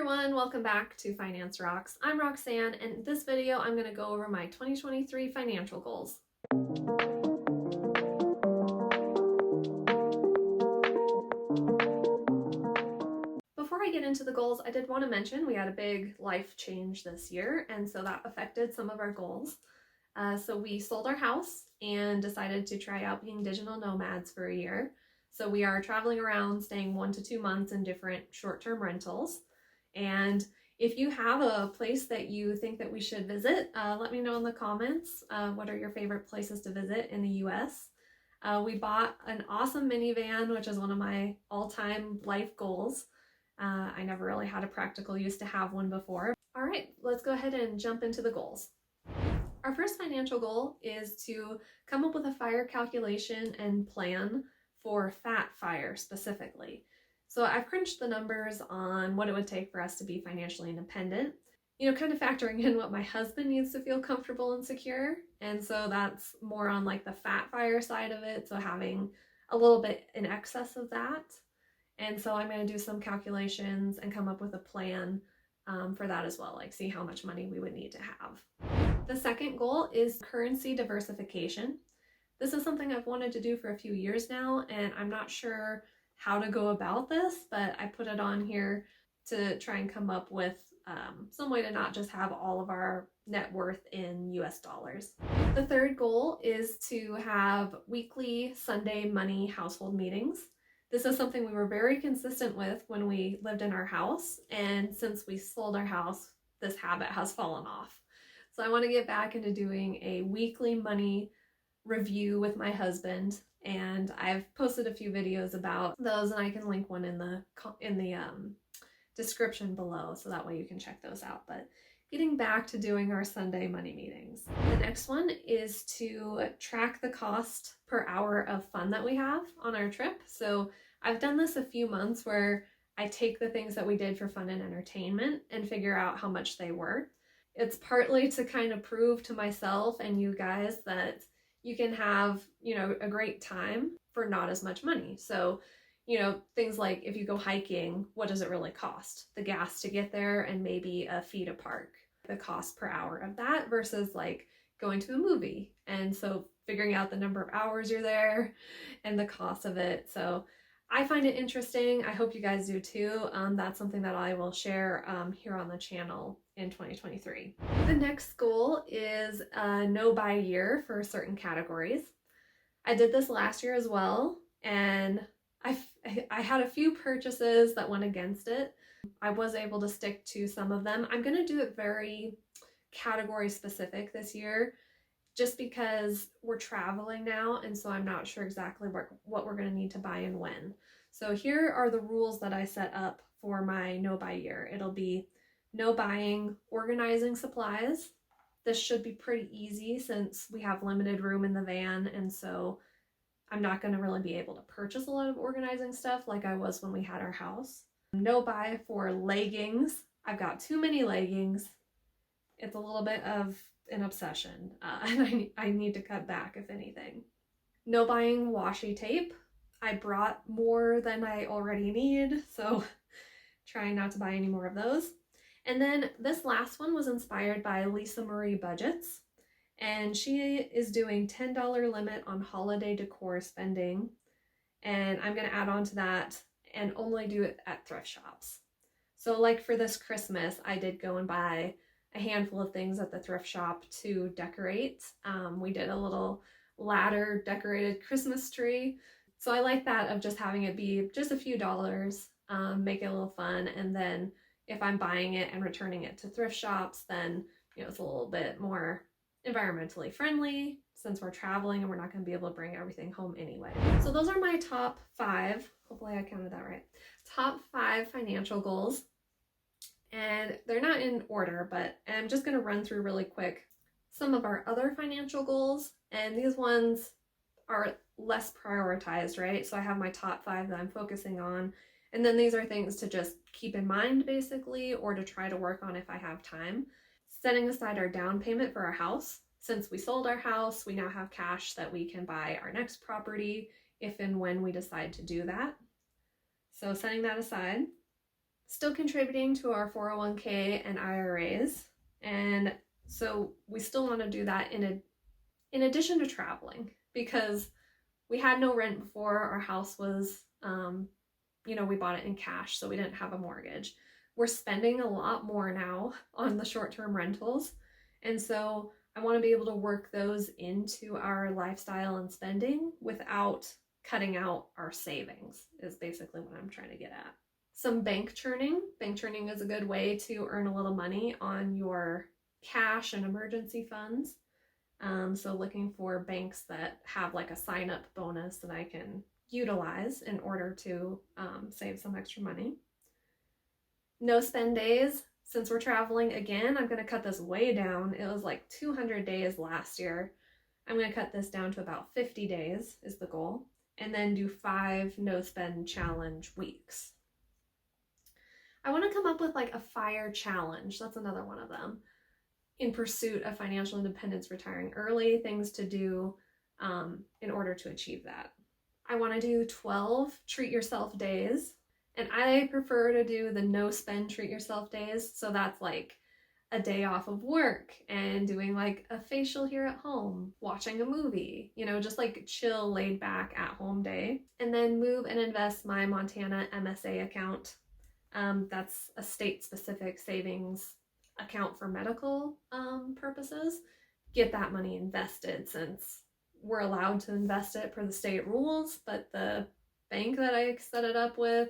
everyone, welcome back to Finance Rocks. I'm Roxanne, and in this video I'm going to go over my 2023 financial goals. Before I get into the goals, I did want to mention we had a big life change this year, and so that affected some of our goals. So we sold our house and decided to try out being digital nomads for a year. So we are traveling around, staying 1 to 2 months in different short-term rentals. And if you have a place that you think that we should visit, let me know in the comments. What are your favorite places to visit in the US? We bought an awesome minivan, which is one of my all-time life goals. I never really had a practical use to have one before. All right, let's go ahead and jump into the goals. Our first financial goal is to come up with a fire calculation and plan for fat fire specifically. So I've crunched the numbers on what it would take for us to be financially independent, kind of factoring in what my husband needs to feel comfortable and secure. And so that's more on like the fat fire side of it. So having a little bit in excess of that. And so I'm going to do some calculations and come up with a plan for that as well, like see how much money we would need to have. The second goal is currency diversification. This is something I've wanted to do for a few years now, and I'm not sure how to go about this, but I put it on here to try and come up with some way to not just have all of our net worth in US dollars. The third goal is to have weekly Sunday money household meetings. This is something we were very consistent with when we lived in our house, and since we sold our house, this habit has fallen off. So I want to get back into doing a weekly money review with my husband, and I've posted a few videos about those, and I can link one in the description below, so that way you can check those out. But getting back to doing our Sunday money meetings. The next one is to track the cost per hour of fun that we have on our trip. So I've done this a few months where I take the things that we did for fun and entertainment and figure out how much they were. It's partly to kind of prove to myself and you guys that you can have, a great time for not as much money. So, things like if you go hiking, what does it really cost? The gas to get there and maybe a fee to park. The cost per hour of that versus like going to a movie. And so figuring out the number of hours you're there and the cost of it. So I find it interesting. I hope you guys do too. That's something that I will share here on the channel in 2023. The next goal is no buy year for certain categories. I did this last year as well, and I had a few purchases that went against it. I was able to stick to some of them. I'm going to do it very category specific this year, just because we're traveling now, and so I'm not sure exactly what we're going to need to buy and when. So here are the rules that I set up for my no buy year. It'll be no buying organizing supplies. This should be pretty easy since we have limited room in the van, and so I'm not going to really be able to purchase a lot of organizing stuff like I was when we had our house. No buy for leggings. I've got too many leggings. It's a little bit of an obsession, and I need to cut back if anything. No buying washi tape. I brought more than I already need, so trying not to buy any more of those. And then this last one was inspired by Lisa Marie Budgets, and she is doing $10 limit on holiday decor spending, and I'm going to add on to that and only do it at thrift shops. So like for this Christmas, I did go and buy a handful of things at the thrift shop to decorate. We did a little ladder decorated Christmas tree. So I like that of just having it be just a few dollars, make it a little fun. And then if I'm buying it and returning it to thrift shops, then it's a little bit more environmentally friendly since we're traveling and we're not going to be able to bring everything home anyway. So those are my top 5. Hopefully I counted that right. Top 5 financial goals. And they're not in order, but I'm just going to run through really quick some of our other financial goals. And these ones are less prioritized, right? So I have my top 5 that I'm focusing on. And then these are things to just keep in mind basically, or to try to work on if I have time. Setting aside our down payment for our house. Since we sold our house, we now have cash that we can buy our next property if and when we decide to do that. So setting that aside. Still contributing to our 401k and IRAs. And so we still want to do that in addition to traveling, because we had no rent before. Our house was, we bought it in cash, so we didn't have a mortgage. We're spending a lot more now on the short-term rentals. And so I want to be able to work those into our lifestyle and spending without cutting out our savings, is basically what I'm trying to get at. Some bank churning. Bank churning is a good way to earn a little money on your cash and emergency funds. So looking for banks that have like a sign-up bonus that I can utilize in order to save some extra money. No spend days. Since we're traveling again, I'm going to cut this way down. It was like 200 days last year. I'm going to cut this down to about 50 days is the goal, and then do 5 no spend challenge weeks. I want to come up with like a FIRE challenge. That's another one of them. In pursuit of financial independence, retiring early, things to do in order to achieve that. I want to do 12 treat yourself days, and I prefer to do the no spend treat yourself days. So that's like a day off of work and doing like a facial here at home, watching a movie, just like chill, laid back at home day. And then move and invest my Montana MSA account. That's a state specific savings account for medical purposes. Get that money invested, since we're allowed to invest it per the state rules, but the bank that I set it up with,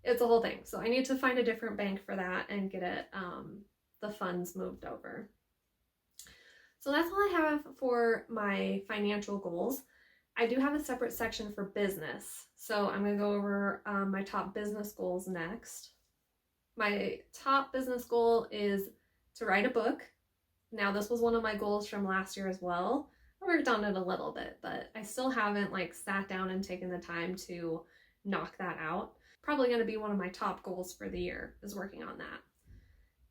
it's a whole thing. So I need to find a different bank for that and get it the funds moved over. So that's all I have for my financial goals. I do have a separate section for business. So I'm going to go over my top business goals next. My top business goal is to write a book. Now, this was one of my goals from last year as well. I worked on it a little bit, but I still haven't sat down and taken the time to knock that out. Probably going to be one of my top goals for the year, is working on that.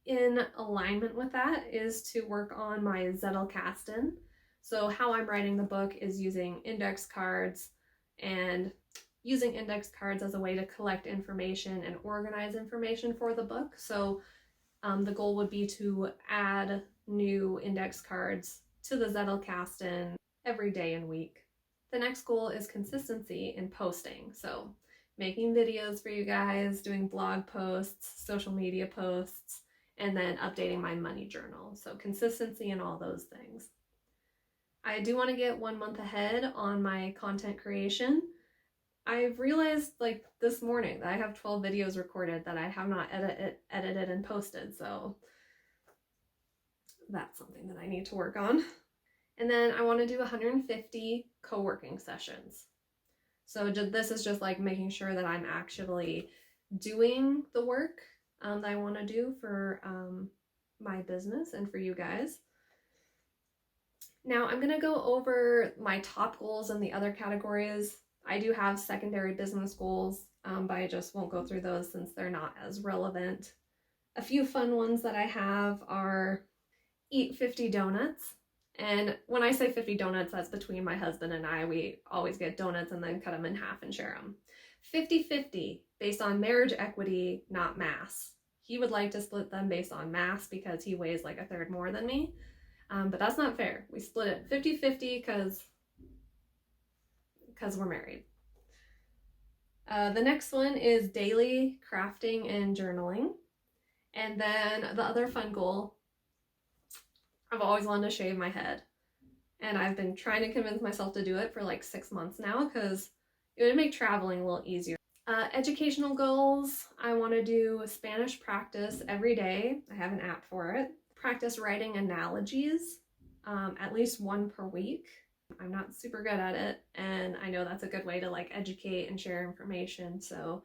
In alignment with that is to work on my Zettelkasten. So how I'm writing the book is using index cards, and using index cards as a way to collect information and organize information for the book. So the goal would be to add new index cards to the Zettelkasten every day and week. The next goal is consistency in posting. So making videos for you guys, doing blog posts, social media posts, and then updating my money journal. So consistency in all those things. I do want to get 1 month ahead on my content creation. I've realized this morning that I have 12 videos recorded that I have not edited and posted. So that's something that I need to work on. And then I want to do 150 co-working sessions. So this is just making sure that I'm actually doing the work that I want to do for my business and for you guys. Now I'm going to go over my top goals in the other categories. I do have secondary business goals, but I just won't go through those since they're not as relevant. A few fun ones that I have are eat 50 donuts. And when I say 50 donuts, that's between my husband and I. We always get donuts and then cut them in half and share them. 50-50 based on marriage equity, not mass. He would like to split them based on mass because he weighs a third more than me. But that's not fair. We split it 50-50 because we're married. The next one is daily crafting and journaling. And then the other fun goal, I've always wanted to shave my head. And I've been trying to convince myself to do it for 6 months now because it would make traveling a little easier. Educational goals, I want to do Spanish practice every day. I have an app for it. Practice writing analogies, at least 1 per week. I'm not super good at it, and I know that's a good way to educate and share information. So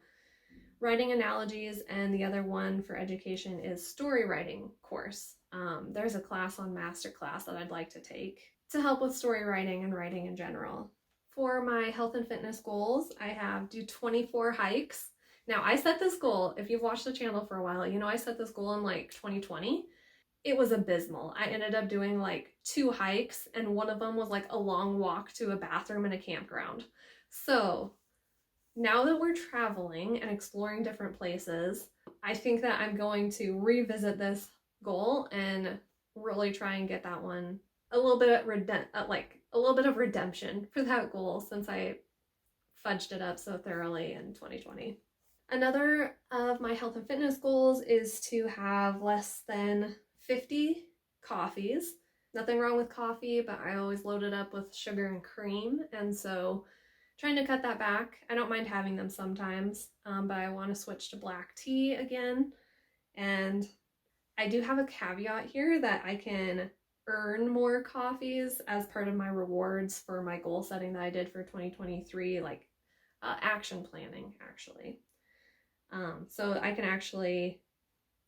writing analogies, and the other one for education is story writing course. There's a class on Masterclass that I'd like to take to help with story writing and writing in general. For my health and fitness goals, I have do 24 hikes. Now I set this goal, if you've watched the channel for a while, I set this goal in 2020. It was abysmal. I ended up doing 2 hikes, and one of them was a long walk to a bathroom in a campground. So now that we're traveling and exploring different places, I think that I'm going to revisit this goal and really try and get that one a little bit a little bit of redemption for that goal, since I fudged it up so thoroughly in 2020. Another of my health and fitness goals is to have less than 50 coffees. Nothing wrong with coffee, but I always load it up with sugar and cream, and so trying to cut that back. I don't mind having them sometimes, but I want to switch to black tea again. And I do have a caveat here that I can earn more coffees as part of my rewards for my goal setting that I did for 2023, like action planning, actually. So I can actually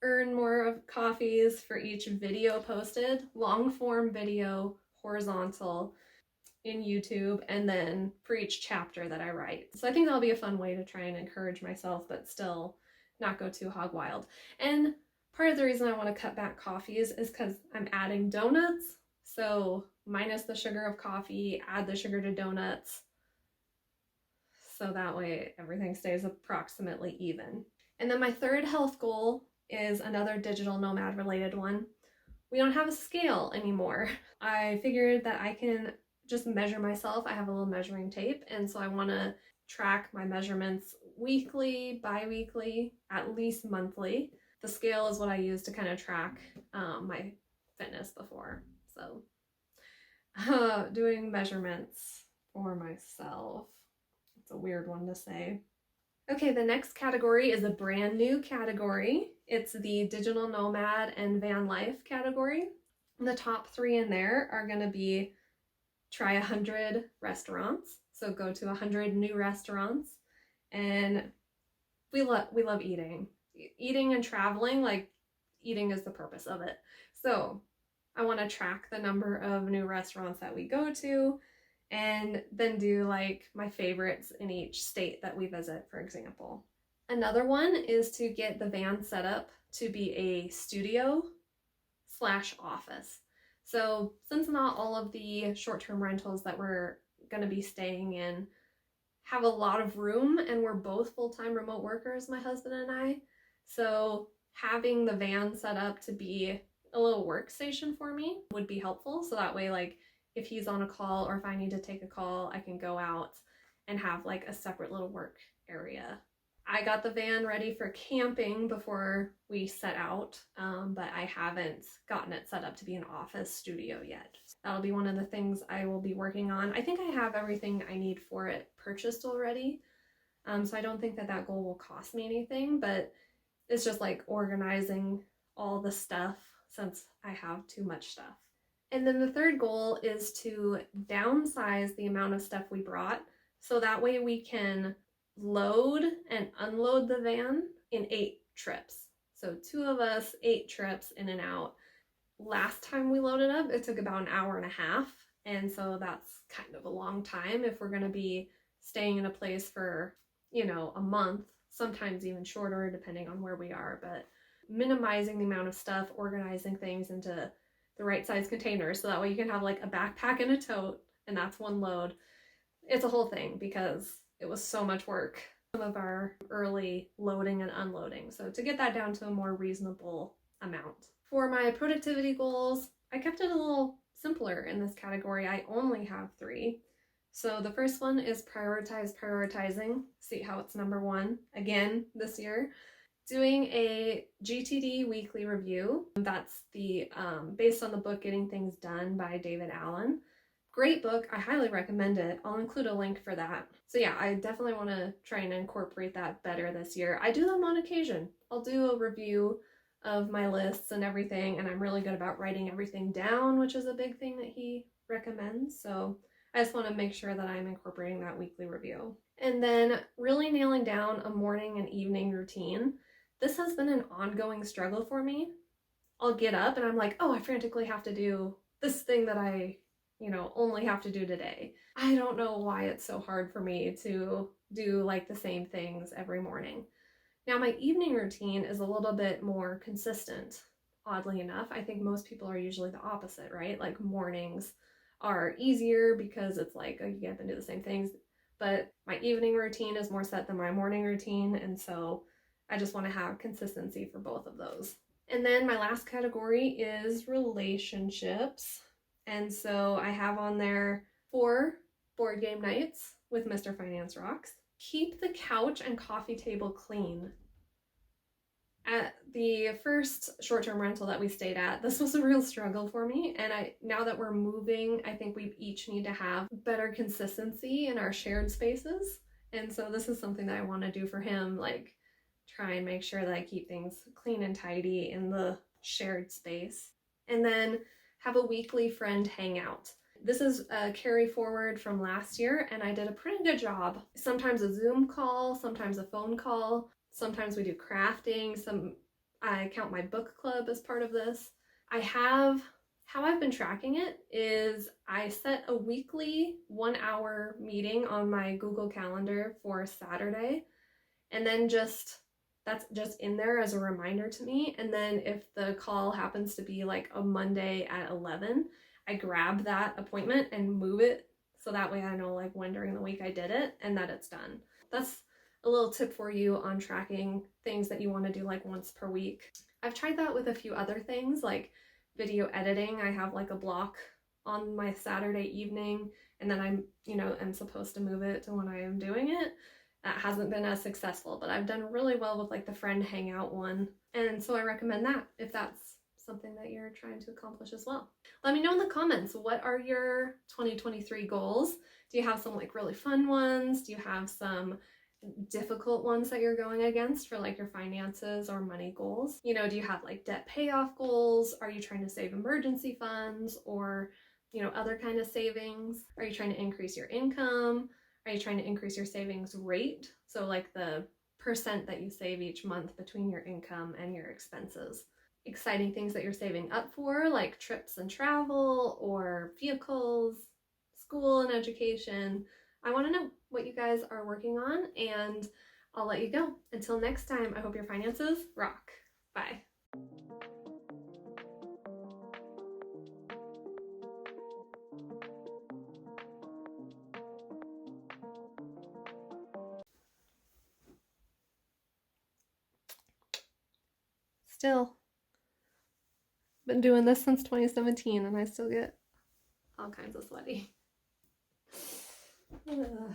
earn more of coffees for each video posted, long form video, horizontal in YouTube, and then for each chapter that I write. So I think that'll be a fun way to try and encourage myself, but still not go too hog wild. And part of the reason I want to cut back coffees is because I'm adding donuts. So minus the sugar of coffee, add the sugar to donuts. So that way everything stays approximately even. And then my third health goal is another digital nomad related one. We don't have a scale anymore. I figured that I can just measure myself. I have a little measuring tape, and so I want to track my measurements weekly, bi-weekly, at least monthly. The scale is what I use to kind of track my fitness before. So doing measurements for myself. It's a weird one to say. Okay, the next category is a brand new category. It's the digital nomad and van life category. The top 3 in there are going to be try 100 restaurants. So go to 100 new restaurants. And we love eating. Eating and traveling, like eating is the purpose of it. So I want to track the number of new restaurants that we go to, and then do like my favorites in each state that we visit, for example. Another one is to get the van set up to be a studio / office. So since not all of the short-term rentals that we're going to be staying in have a lot of room, and we're both full-time remote workers, my husband and I, so having the van set up to be a little workstation for me would be helpful. So that way, like, if he's on a call or if I need to take a call, I can go out and have like a separate little work area. I got the van ready for camping before we set out, but I haven't gotten it set up to be an office studio yet. That'll be one of the things I will be working on. I think I have everything I need for it purchased already, so I don't think that goal will cost me anything, but it's just like organizing all the stuff since I have too much stuff. And then the third goal is to downsize the amount of stuff we brought, so that way we can load and unload the van in 8 trips. So 2 of us, 8 trips in and out. Last time we loaded up, it took about an hour and a half. And so that's kind of a long time if we're going to be staying in a place for, a month, sometimes even shorter, depending on where we are. But minimizing the amount of stuff, organizing things into the right size containers, so that way you can have like a backpack and a tote, and that's one load. It's a whole thing because it was so much work, some of our early loading and unloading. So to get that down to a more reasonable amount. For my productivity goals, I kept it a little simpler in this category. I only have 3. So the first one is prioritizing. See how it's number 1 again this year. Doing a GTD weekly review. That's the based on the book Getting Things Done by David Allen. Great book. I highly recommend it. I'll include a link for that. So yeah, I definitely want to try and incorporate that better this year. I do them on occasion. I'll do a review of my lists and everything, and I'm really good about writing everything down, which is a big thing that he recommends. So I just want to make sure that I'm incorporating that weekly review. And then really nailing down a morning and evening routine. This has been an ongoing struggle for me. I'll get up and I'm like, oh, I frantically have to do this thing that I only have to do today. I don't know why it's so hard for me to do like the same things every morning. Now my evening routine is a little bit more consistent, oddly enough. I think most people are usually the opposite, right? Like mornings are easier because it's like, oh, you get up and do the same things. But my evening routine is more set than my morning routine, and so I just want to have consistency for both of those. And then my last category is relationships. And so I have on there 4 board game nights with Mr. Finance Rocks. Keep the couch and coffee table clean. At the first short-term rental that we stayed at, this was a real struggle for me. And now that we're moving, I think we each need to have better consistency in our shared spaces. And so this is something that I want to do for him, like try and make sure that I keep things clean and tidy in the shared space. And then have a weekly friend hangout. This is a carry forward from last year, and I did a pretty good job. Sometimes a Zoom call, sometimes a phone call, sometimes we do crafting, I count my book club as part of this. How I've been tracking it is I set a weekly 1-hour meeting on my Google Calendar for Saturday, and then that's just in there as a reminder to me. And then if the call happens to be like a Monday at 11, I grab that appointment and move it so that way I know like when during the week I did it and that it's done. That's a little tip for you on tracking things that you want to do like once per week. I've tried that with a few other things like video editing. I have like a block on my Saturday evening, and then I'm supposed to move it to when I am doing it. That hasn't been as successful, but I've done really well with like the friend hangout one. And so I recommend that if that's something that you're trying to accomplish as well. Let me know in the comments, what are your 2023 goals? Do you have some like really fun ones? Do you have some difficult ones that you're going against for like your finances or money goals? Do you have like debt payoff goals? Are you trying to save emergency funds or, other kind of savings? Are you trying to increase your income? Are you trying to increase your savings rate? So like the percent that you save each month between your income and your expenses. Exciting things that you're saving up for, like trips and travel or vehicles, school and education. I want to know what you guys are working on, and I'll let you go. Until next time, I hope your finances rock. Bye. Still been doing this since 2017 and I still get all kinds of sweaty. Ugh.